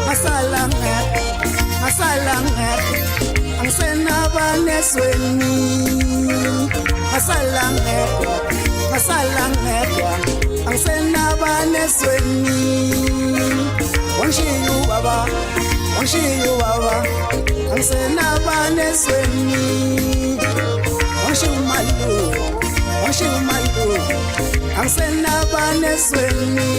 masalangat masalangat ang senabanesweni masalangat ang senabanesweni wangshiyu baba ang senabanesweni wangshiyu malu ang senabanesweni